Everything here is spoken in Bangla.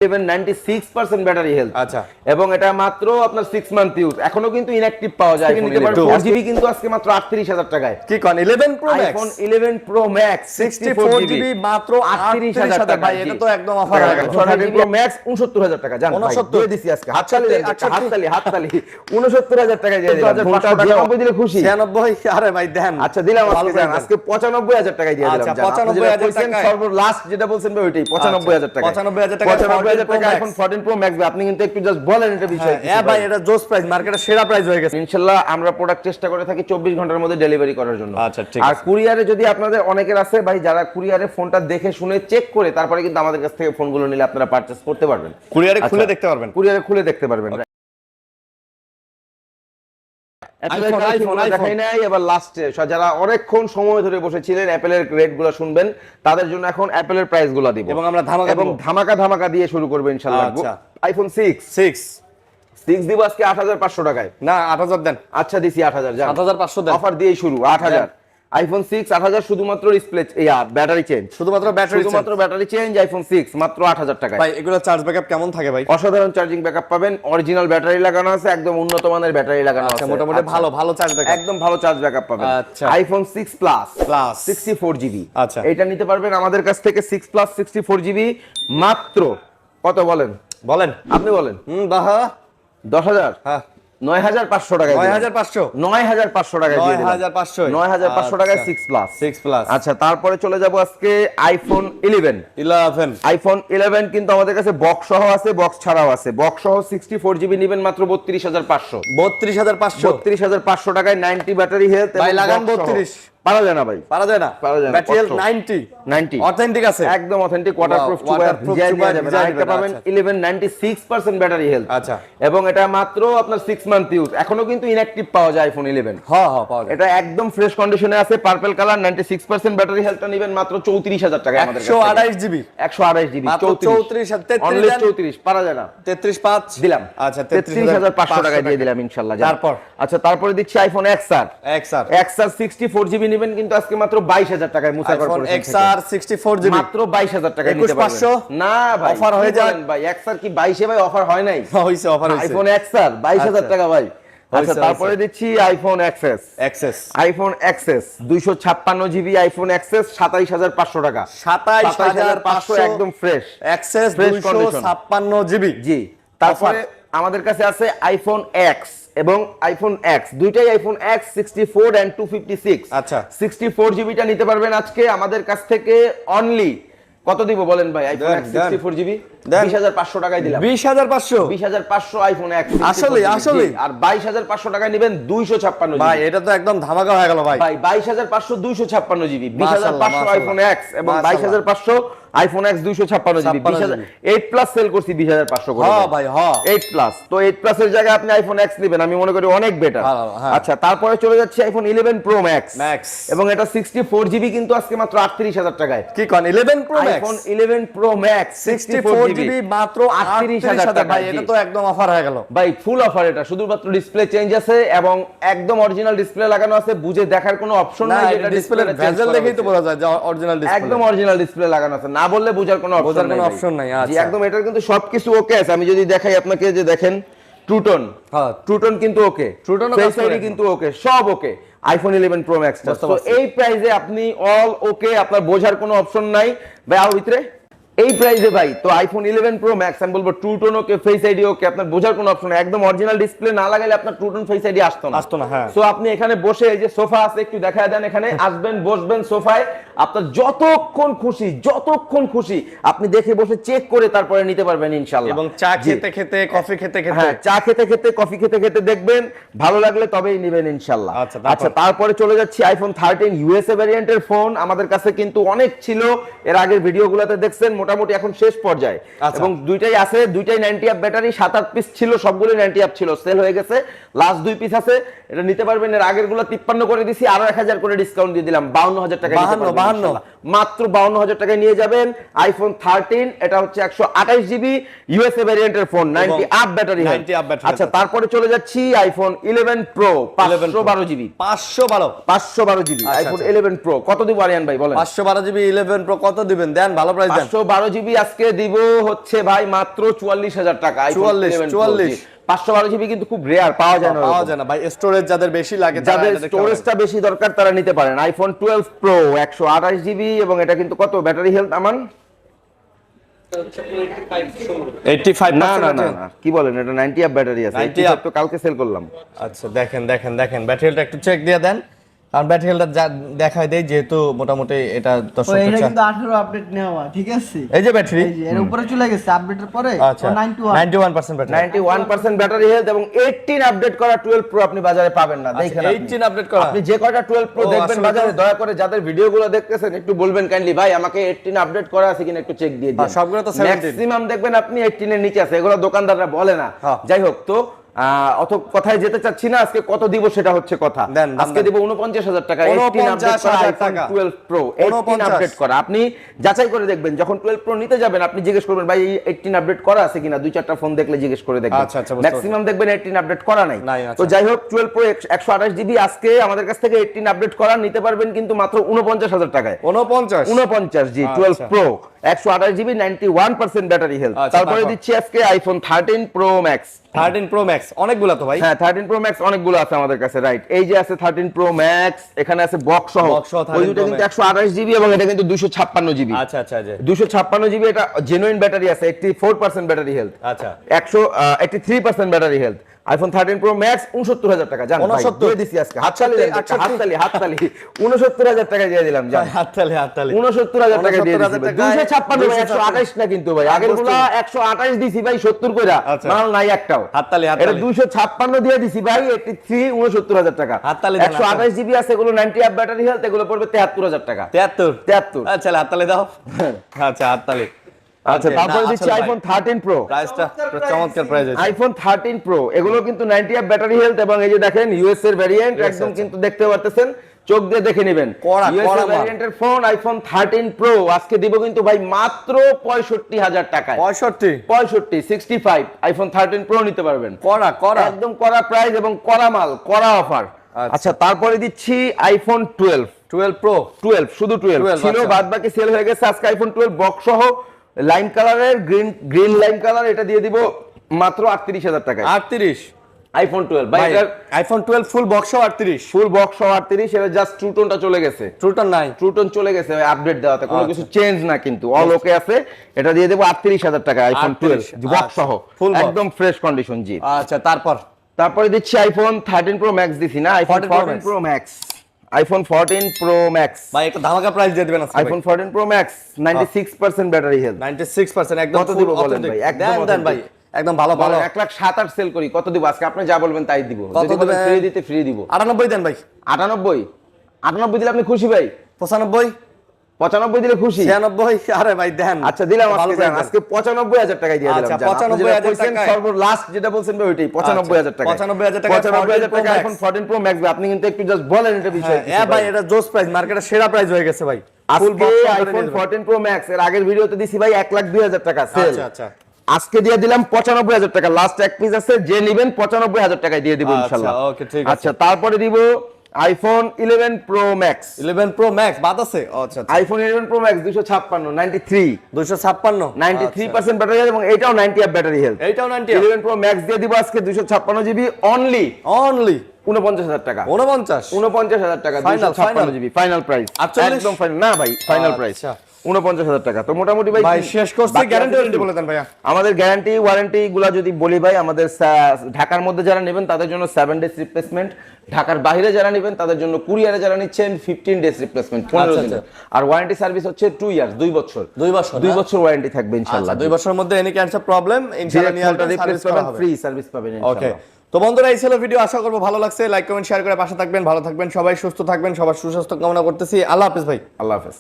96% ব্যাটারি হেলথ। আচ্ছা, এবং এটা মাত্র আপনার 6 মান্থ ইউজ, এখনো কিন্তু ইনঅ্যাকটিভ পাওয়া যায়। নিতে পারবেন 4GB কিন্তু আজকে মাত্র 38000 টাকায়। কি কোন 11 pro max, iPhone 11 pro max 64GB মাত্র 38000 টাকা ভাই, এটা তো একদম অফার হয়ে গেল। 13 প্রো ম্যাক্স 69000 টাকা। জান ভাই দিয়ে দিছি আজকে, হাততালি 69000 টাকা দিয়ে দিলাম। ফোনটা 95 দিলে খুশি? 96, আরে ভাই দেন। আচ্ছা দিলাম আজকে, জান আজকে 95000 টাকা দিয়ে দিলাম। আচ্ছা 95000 টাকা সর্ব লাস্ট যেটা বলছেন ভাই ওইটাই 95000 টাকা। 95000 টাকা 95000 টাকা আইফোন 14 প্রো ম্যাক্স। আপনি কিন্তু একটু জাস্ট বলেন এটা বিষয় কি? হ্যাঁ ভাই, এটা জোস প্রাইস, মার্কেটের সেরা প্রাইস হয়ে গেছে। ইনশাআল্লাহ আমরা প্রোডাক্ট চেষ্টা করে থাকি 24 ঘন্টার মধ্যে ডেলিভারি করার জন্য। আচ্ছা ঠিক আর আছে। কুরিয়ারে যদি আপনাদের অনেকের আছে ভাই, যারা কুরিয়ারে ফোনটা দেখে শুনে চেক করে তারপরে কিন্তু আমাদের কাছ থেকে ফোনগুলো নিলে আপনারা পারচেজ করতে পারবেন। কুরিয়ারে খুলে দেখতে পারবেন। কুরিয়ারে খুলে দেখতে পারবেন। আইফোন দেখাই নাই, এবার লাস্টে যারা অনেকক্ষণ সময় ধরে বসেছিলেন অ্যাপলের রেটগুলো শুনবেন, তাদের জন্য এখন অ্যাপলের প্রাইসগুলো দিব এবং আমরা ধামাকা দিয়ে শুরু করব ইনশাআল্লাহ। আচ্ছা আইফোন 6 দিব আজকে 8500 টাকায়। না 8000 দেন। আচ্ছা দিছি 8000, জান 8500 দেন। অফার দিয়ে শুরু 8000। আইফোন 6 8000 শুধুমাত্র ডিসপ্লে ব্যাটারি চেঞ্জ, শুধুমাত্র ব্যাটারি চেঞ্জ। আইফোন 6 মাত্র 8000 টাকায়। ভাই এগুলো চার্জ ব্যাকআপ কেমন থাকে ভাই? অসাধারণ চার্জিং ব্যাকআপ পাবেন, অরিজিনাল ব্যাটারি লাগানো আছে, একদম উন্নত মানের ব্যাটারি লাগানো আছে। মোটামুটি ভালো চার্জ ব্যাকআপ, একদম ভালো চার্জ ব্যাকআপ পাবেন। আচ্ছা আইফোন 6 প্লাস 64GB। আচ্ছা এটা নিতে পারবেন আমাদের কাছ থেকে 6 প্লাস 64GB মাত্র কত বলেন? আপনি বলেন। বাহ 10000। হ্যাঁ 9500 টাকা। 9500 টাকা দিয়ে দিলাম। 9500 টাকায় 6 প্লাস। আচ্ছা তারপরে চলে যাব আজকে আইফোন 11। আইফোন 11 কিন্তু আমাদের কাছে বক্স সহ আছে, বক্স ছাড়াও আছে। বক্স সহ 64GB নেবেন মাত্র 32500। 32500 টাকায় 90 ব্যাটারি হেলথ। ভাই লাগান 32। পারা যায় না ভাই, পারা যায় না। ব্যাটারি হেলথ 90 অথেন্টিক আছে, একদম অথেন্টিক, ওয়াটারপ্রুফ ভিজিয়ে দেওয়া যাবে। আরেকটা পাবেন 11 96% ব্যাটারি হেলথ। আচ্ছা এবং এটা মাত্র আপনার 6 মান্থ ইউজ, এখনো কিন্তু ইনঅ্যাকটিভ পাওয়া যায় আইফোন 11। হ্যাঁ পাওয়া যায়। এটা একদম ফ্রেশ কন্ডিশনে আছে, পার্পল কালার, 96% ব্যাটারি হেলথটা নেবেন মাত্র 34000 টাকা আমাদের কাছে। 128GB 128GB 34 অনলি 34 পারা যায় না। 335 দিলাম। আচ্ছা 33500 টাকা দিয়ে দিলাম ইনশাআল্লাহ। তারপর আচ্ছা তারপরে দিচ্ছি আইফোন XR 64GB নেবেন কিন্তু আজকে মাত্র 22000 টাকায়। মুসা কর্পোরেশন XR 64GB মাত্র 22000 টাকায় নিতে পারবেন। 21500 না ভাই অফার হয়ে যায় ভাই। XR কি 22 এ ভাই অফার হয় নাই? হইছে, অফার হইছে। আইফোন XR 22000 টাকা ভাই। আচ্ছা তারপরে দিচ্ছি iPhone XS। IPhone XS 256GB iPhone XS 27500 টাকা। 27500 একদম ফ্রেশ XS 256GB। জি। তারপরে আমাদের কাছে আছে আইফোন X এবং আইফোন X, দুইটাই আইফোন X 64 and 256। আচ্ছা 64GBটা নিতে পারবেন আজকে আমাদের কাছ থেকে অনলি কত দিব বলেন ভাই? আইফোন X 64GB 20500 টাকায় দিলাম। 20500 আইফোন X আসলে আর 22500 টাকায় নেবেন 256GB। ভাই এটা তো একদম ধামাকা হয়ে গেল ভাই। 22500 256GB 20500 আইফোন X এবং 22500 iPhone X 256GB। 8 plus sell করছি 20500 করে। হ্যাঁ ভাই হ্যাঁ 8 প্লাস। তো 8 প্লাস এর জায়গায় আপনি আইফোন X নেবেন, আমি মনে করি অনেক বেটার। আচ্ছা তারপরে চলে যাচ্ছে আইফোন 11 প্রো ম্যাক্স এবং এটা 64GB কিন্তু আজকে মাত্র 38000 টাকায়। কি কোন 11 pro max? IPhone 11 pro max 64GB মাত্র 38000 টাকা ভাই, এটা তো একদম অফার হয়ে গেল ভাই। Full offer. এটা শুধুমাত্র ডিসপ্লে চেঞ্জ আছে এবং একদম অরিজিনাল ডিসপ্লে লাগানো আছে, বুঝে দেখার কোনো অপশন নাই। এটা ডিসপ্লে ভেজেল দেখেই তো বোঝা যায় যে অরিজিনাল ডিসপ্লে, একদম অরিজিনাল ডিসপ্লে লাগানো আছে, না বললে বোঝার কোনো অপশন নাই। জি একদম, এটার কিন্তু সবকিছু ওকে আছে। আমি যদি দেখাই আপনাকে, যে দেখেন ট্রুটন, হ্যাঁ ট্রুটন কিন্তু ওকে, ফেস আইডি কিন্তু ওকে, সব ওকে। আইফোন 11 প্রো ম্যাক্স তো এই প্রাইসে আপনি অল ওকে, আপনার বোঝার কোনো অপশন নাই ভাই। আর ভিতরে এই প্রাইসে ভাই তো আইফোন 11 প্রো ম্যাক্স আমি বলবো ট্রুটন ওকে, ফেস আইডি ওকে, আপনার বোঝার কোনো অপশন নাই। একদম অরিজিনাল ডিসপ্লে না লাগাইলে আপনার ট্রুটন ফেস আইডি আসতো না। হ্যাঁ সো আপনি এখানে বসে, এই যে সোফা আছে একটু দেখায় দেন, এখানে আসবেন বসবেন সোফায়, আপনার যতক্ষণ খুশি আপনি দেখে বসে চেক করে তারপরে নিতে পারবেন ইনশাআল্লাহ। এবং চা খেতে খেতে কফি খেতে খেতে, হ্যাঁ চা খেতে খেতে কফি খেতে খেতে দেখবেন, ভালো লাগলে তবেই নেবেন ইনশাআল্লাহ। আচ্ছা তারপরে চলে যাচ্ছি আইফোন 13 ইউএসএ ভ্যারিয়েন্টের ফোন। আমাদের কাছে কিন্তু অনেক ছিল, এর আগের ভিডিওগুলোতে দেখছেন, মোটামুটি এখন শেষ পর্যায়ে। এবং দুইটাই আছে, দুইটাই 90 আপ ব্যাটারি, 7-8 পিস ছিল, সবগুলো 90 আপ ছিল, সেল হয়ে গেছে, লাস্ট 2 পিস আছে। এটা নিতে পারবেন। এর আগের গুলো 53 করে দিছি, আরো 1000 করে ডিসকাউন্ট দিয়ে দিলাম, 52000 টাকা। মাত্র 52,000 টাকায় নিয়ে যাবেন আইফোন 13। এটা হচ্ছে 128 জিবি ইউএসএ ভ্যারিয়েন্টের ফোন, 90 আপ ব্যাটারি। আচ্ছা, তারপরে চলে যাচ্ছি iPhone 11 Pro 512 GB. 512 GB iPhone 11 Pro কত দিব আরিয়ান ভাই বলেন? 512 জিবি 11 প্রো কত দিবেন? দেন ভালো প্রাইস দেন। 512 জিবি আজকে দিব হচ্ছে ভাই মাত্র 44,000 টাকা। 44 512 জিবি কিন্তু খুব রেয়ার, পাওয়া যায় না ভাই। স্টোরেজ যাদের বেশি লাগে, যাদের স্টোরেজটা বেশি দরকার তারা নিতে পারেন আইফোন 12 প্রো 128 জিবি। এবং এটা কিন্তু কত ব্যাটারি হেলথ আমান? 85 না না না কি বলেন, এটা 90 আপ ব্যাটারি আছে। 90 আপ তো কালকে সেল করলাম। আচ্ছা দেখেন ব্যাটারিটা একটু চেক দিয়ে দেন, কারণ ব্যাটারিটা দেখাই দেই, যেহেতু মোটামুটি এটা দর্শক এটা কিন্তু 18 আপডেট নেওয়া, ঠিক আছে? এই যে ব্যাটারি এই যে এর উপরে চলে গেছে আপডেটের পরে। আচ্ছা 91% ব্যাটারি, 91% ব্যাটারি হেলথ এবং 18 আপডেট করা 12 প্রো আপনি বাজারে পাবেন না। দেখেন 18 আপডেট করা, আপনি যে কয়টা 12 প্রো দেখবেন বাজারে, দয়া করে যাদের ভিডিওগুলো দেখতেছেন একটু বলবেন কাইন্ডলি ভাই আমাকে 18 আপডেট করা আছে কিনা একটু চেক দিয়ে দিন। সবগুলো তো 17, ম্যাক্সিমাম দেখবেন আপনি 18 এর নিচে আছে, এগুলো দোকানদাররা বলে না। যাই হোক, তো অত কথায় যেতে চাচ্ছি না, আজকে কত দিব সেটা হচ্ছে কথা। আজকে দিব 49,000 টাকা 18 আপডেট করা আইফোন 12 প্রো 18 আপডেট করা। আপনি যাচাই করে দেখবেন, যখন 12 প্রো নিতে যাবেন আপনি জিজ্ঞেস করবেন ভাই 18 আপডেট করা আছে কিনা, দুই চারটা ফোন দেখলে জিজ্ঞেস করে দেখবেন। ম্যাক্সিমাম দেখবেন 18 আপডেট করা নাই। তো যাই হোক, 12 প্রো 128 জিবি আজকে আমাদের কাছ থেকে 18 আপডেট করা নিতে পারবেন কিন্তু মাত্র 49,000 টাকায়। 49 জি 12 প্রো 128 জিবি 91% ব্যাটারি হেলথ। তারপরে দিচ্ছি আজকে iPhone 13 pro max. 13 pro max অনেকগুলো তো ভাই। হ্যাঁ 13 প্রো ম্যাক্স অনেকগুলো আছে আমাদের কাছে, রাইট। এই যে আছে 13 প্রো ম্যাক্স, এখানে আছে বক্স সহ। ওই দুটো কিন্তু 128 জিবি এবং এটা কিন্তু 256 জিবি। আচ্ছা 256 জিবি, এটা জেনুইন ব্যাটারি আছে, 84% ব্যাটারি হেলথ। আচ্ছা 83% battery health. IPhone 13 pro max 69,000 টাকা। জান ভাই দিয়ে দিছি আজকে, হাততালি 69,000 টাকা দিয়ে দিলাম। জান হাততালি 69,000 টাকা দিয়ে দিছি। 256 128 না কিন্তু ভাই, আগেরগুলো 128 দিছি ভাই 70 কইরা, মাল নাই একটাও। হাততালি এটা 256 দিয়ে দিছি ভাই 83 69,000 টাকা। 128 জিবি আছে, এগুলো 90 আপ ব্যাটারি হেলথ, এগুলো পড়বে 73,000 টাকা। 73 আচ্ছা হাততালি দাও। আচ্ছা হাততালি। আচ্ছা তারপরে দিচ্ছি আইফোন 13 প্রো, প্রাইসটা চমৎকার প্রাইস আছে। আইফোন 13 প্রো এগুলো কিন্তু 90 আপ ব্যাটারি হেলথ এবং এই যে দেখেন ইউএস এর ভ্যারিয়েন্ট, একদম কিন্তু দেখতে পারতেছেন, চোখ দিয়ে দেখে নেবেন। ইউএস এর ভ্যারিয়েন্টের ফোন আইফোন 13 প্রো আজকে দিব কিন্তু ভাই মাত্র 65,000 টাকায়। 65 আইফোন 13 প্রো নিতে পারবেন। করা একদম করা প্রাইস এবং করা মাল, করা অফার। আচ্ছা তারপরে দিচ্ছি আইফোন 12 প্রো 12 শুধু 12 ছিল, বাদ বাকি সেল হয়ে গেছে। আজকে আইফোন 12 বক্স সহ লাইন কালারের গ্রিন লাইন কালার, এটা দিয়ে দিব মাত্র 38,000 টাকায়। 38 আইফোন 12 ভাই, iPhone 12 full box 38, full box 38, এটা জাস্ট ট্রুটনটা চলে গেছে। ট্রুটন চলে গেছে আপডেট দেওয়াতে, কোনো কিছু চেঞ্জ না কিন্তু অল ওকে আছে। এটা দিয়ে দেব 38,000 টাকা আইফোন 12 বক্স সহ, ফুল একদম ফ্রেশ কন্ডিশন। জি আচ্ছা তারপরে দিচ্ছি আইফোন 13 প্রো ম্যাক্স দিছি না, iPhone 14 pro max. IPhone 14 pro max ভাই একটা ধামাকা প্রাইস দিয়ে দিবেন আজকে। IPhone 14 pro max 96% battery health. 96% একদম কত দিব বলেন ভাই? দেন ভাই একদম ভালো 1,07,800 সেল করি, কত দিব আজকে? আপনি যা বলবেন তাই দিব। যদি বলেন ফ্রি দিতে ফ্রি দিব। 98 দেন ভাই। 98 দিলে আপনি খুশি ভাই? 95 দিলে খুশি? 96 আরে ভাই দেন। আচ্ছা দিলাম আজকে 95,000 টাকা দিয়ে দিলাম। আচ্ছা 95,000 টাকা সর্ব লাস্ট যেটা বলছেন ভাই ওইটাই 95,000 টাকা। 95,000 টাকা আইফোন 14 প্রো ম্যাক্স। আপনি কিন্তু একটু জাস্ট বলেন এটা বিষয় কি? হ্যাঁ ভাই এটা জোস প্রাইস, মার্কেটে সেরা প্রাইস হয়ে গেছে ভাই। আজকে আইফোন 14 প্রো ম্যাক্স এর আগের ভিডিওতে দিছি ভাই 1,02,000 টাকা সেল। আচ্ছা আজকে দিয়ে দিলাম 95,000 টাকা। লাস্ট এক পিস আছে, যে নেবেন 95,000 টাকায় দিয়ে দিব ইনশাআল্লাহ। ওকে ঠিক আছে। আচ্ছা তারপরে দিব iPhone 11 pro max. 11 pro max বাদ আছে? আচ্ছা iPhone 11 pro max 256 93% battery health এবং এটাও 90 আপ ব্যাটারি হেলথ। এটাও 90। 11 প্রো ম্যাক্স দিয়ে দিব আজকে 256 জিবি অনলি 49,000 টাকা। 49,000 টাকা 256 জিবি ফাইনাল প্রাইস। একদম ফাইনাল না ভাই, ফাইনাল প্রাইস 49,000 টাকা। তো মোটামুটি ভাই শেষ করছি। গ্যারান্টি বলে দেন ভাইয়া। আমাদের গ্যারান্টি ওয়ারেন্টি গুলা যদি বলি ভাই, আমাদের ঢাকার মধ্যে যারা নেবেন তাদের জন্য 7 ডেজ রিপ্লেসমেন্ট, ঢাকার বাইরে যারা নেবেন তাদের জন্য কুরিয়ারে যারা নিচ্ছেন 15 ডেজ রিপ্লেসমেন্ট 15 দিন। আর ওয়ারেন্টি সার্ভিস হচ্ছে 2 ইয়ার্স 2 বছর 2 বছর ওয়ারেন্টি থাকবে ইনশাআল্লাহ। 2 বছরের মধ্যে এনি ক্যান্সার প্রবলেম ইনশাআল্লাহ নিয়ে আসবেন, সার্ভিস পাবেন, ফ্রি সার্ভিস পাবেন ইনশাআল্লাহ। ওকে তো বন্ধুরা এই ছিল ভিডিও, আশা করব ভালো লাগছে। লাইক কমেন্ট শেয়ার করে পাশে থাকবেন, ভালো থাকবেন, সবাই সুস্থ থাকবেন, সবার সুস্বাস্থ্য কামনা করতেছি। আল্লাহ হাফেজ ভাই। আল্লাহ হাফেজ।